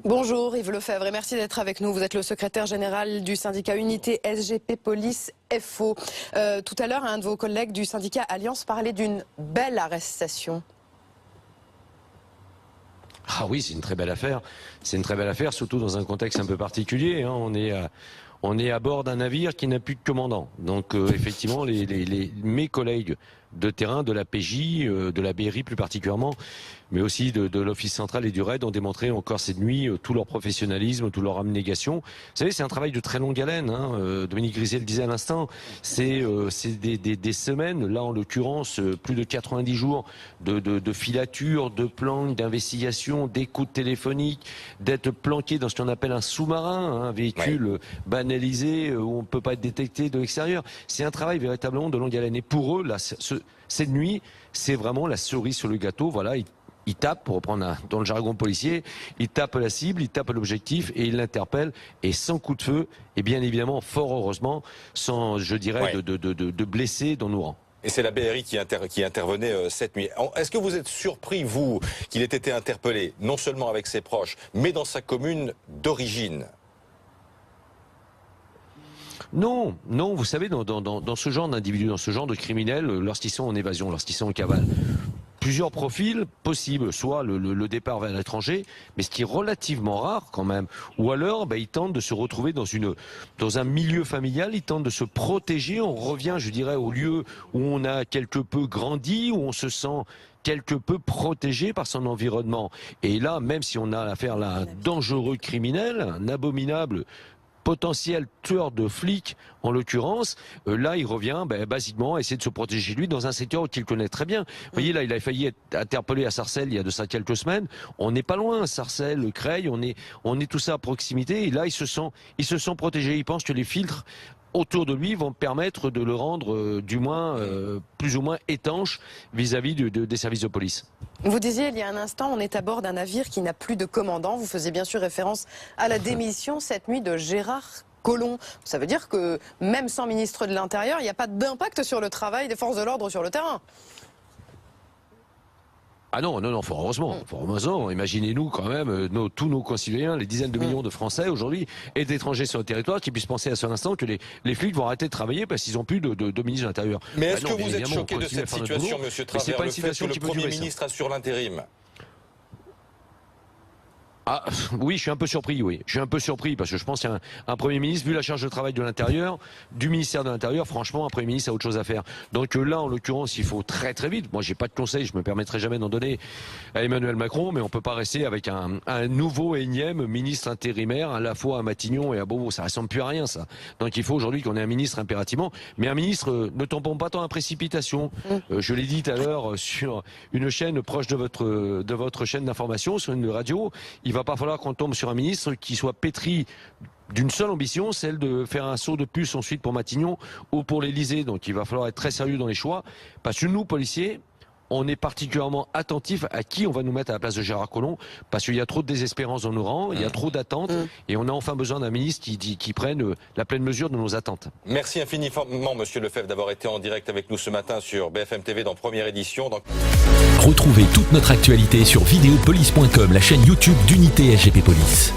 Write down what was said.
Bonjour Yves Lefebvre et merci d'être avec nous. Vous êtes le secrétaire général du syndicat Unité SGP Police FO. Tout à l'heure, un de vos collègues du syndicat Alliance parlait d'une belle arrestation. Ah oui, c'est une très belle affaire. C'est une très belle affaire, surtout dans un contexte un peu particulier. On est à bord d'un navire qui n'a plus de commandant. Donc effectivement, mes collègues de terrain, de la PJ, de la BRI plus particulièrement, mais aussi de l'Office central et du RAID ont démontré encore cette nuit tout leur professionnalisme, toute leur abnégation. Vous savez, c'est un travail de très longue haleine. Dominique Griset le disait à l'instant, c'est des semaines, là en l'occurrence plus de 90 jours de filature, de planques, d'investigation, d'écoute téléphonique, d'être planqué dans ce qu'on appelle un sous-marin, un véhicule banalisé où on ne peut pas être détecté de l'extérieur. C'est un travail véritablement de longue haleine. Et pour eux, là, cette nuit, c'est vraiment la cerise sur le gâteau. Voilà, ils tapent, pour reprendre dans le jargon policier, ils tapent la cible, ils tapent l'objectif et ils l'interpellent. Et sans coup de feu, et bien évidemment, fort heureusement, sans, je dirais, de blessés dans nos rangs. Et c'est la BRI qui intervenait cette nuit. Est-ce que vous êtes surpris, vous, qu'il ait été interpellé, non seulement avec ses proches, mais dans sa commune d'origine ? Non, vous savez, dans ce genre d'individus, dans ce genre de criminels, lorsqu'ils sont en évasion, lorsqu'ils sont en cavale, plusieurs profils possibles, soit le départ vers l'étranger, mais ce qui est relativement rare quand même, ou alors ils tentent de se retrouver dans un milieu familial, ils tentent de se protéger, on revient, je dirais, au lieu où on a quelque peu grandi, où on se sent quelque peu protégé par son environnement. Et là, même si on a affaire à un dangereux criminel, un abominable potentiel tueur de flics, en l'occurrence, là il revient basiquement à essayer de se protéger lui dans un secteur qu'il connaît très bien. Vous voyez, là il a failli être interpellé à Sarcelles il y a de ça quelques semaines. On n'est pas loin, Sarcelles, Creil, on est tout ça à proximité. Et là ils se sont protégés. Ils pensent que les filtres autour de lui vont permettre de le rendre du moins plus ou moins étanche vis-à-vis des services de police. Vous disiez il y a un instant, on est à bord d'un navire qui n'a plus de commandant. Vous faisiez bien sûr référence à la démission cette nuit de Gérard Collomb. Ça veut dire que même sans ministre de l'Intérieur, il n'y a pas d'impact sur le travail des forces de l'ordre sur le terrain. Ah non, fort heureusement. Imaginez-nous quand même, tous nos concitoyens, les dizaines de millions de Français aujourd'hui et d'étrangers sur le territoire qui puissent penser à son instant que les flics vont arrêter de travailler parce qu'ils n'ont plus de ministre de l'Intérieur. Mais est-ce que vous êtes choqué de cette situation, Monsieur Travers, le fait que le Premier ministre assure l'intérim ? Ah oui, je suis un peu surpris, parce que je pense qu'un Premier ministre, vu la charge de travail de l'Intérieur, du ministère de l'Intérieur, franchement, un Premier ministre a autre chose à faire. Donc là, en l'occurrence, il faut très très vite. Moi, j'ai pas de conseil, je me permettrai jamais d'en donner à Emmanuel Macron, mais on peut pas rester avec un nouveau énième ministre intérimaire, à la fois à Matignon et à Beauvau. Ça ressemble plus à rien, ça. Donc il faut aujourd'hui qu'on ait un ministre impérativement, mais un ministre ne tombons pas tant à précipitation. Je l'ai dit tout à l'heure sur une chaîne proche de votre chaîne d'information, sur une radio. Il va pas falloir qu'on tombe sur un ministre qui soit pétri d'une seule ambition, celle de faire un saut de puce ensuite pour Matignon ou pour l'Élysée. Donc il va falloir être très sérieux dans les choix, parce que nous, policiers, on est particulièrement attentifs à qui on va nous mettre à la place de Gérard Collomb, parce qu'il y a trop de désespérance dans nos rangs, il y a trop d'attentes, et on a enfin besoin d'un ministre qui prenne la pleine mesure de nos attentes. Merci infiniment, Monsieur Lefebvre, d'avoir été en direct avec nous ce matin sur BFM TV dans Première Édition. Retrouvez toute notre actualité sur videopolice.com, la chaîne YouTube d'Unité SGP Police.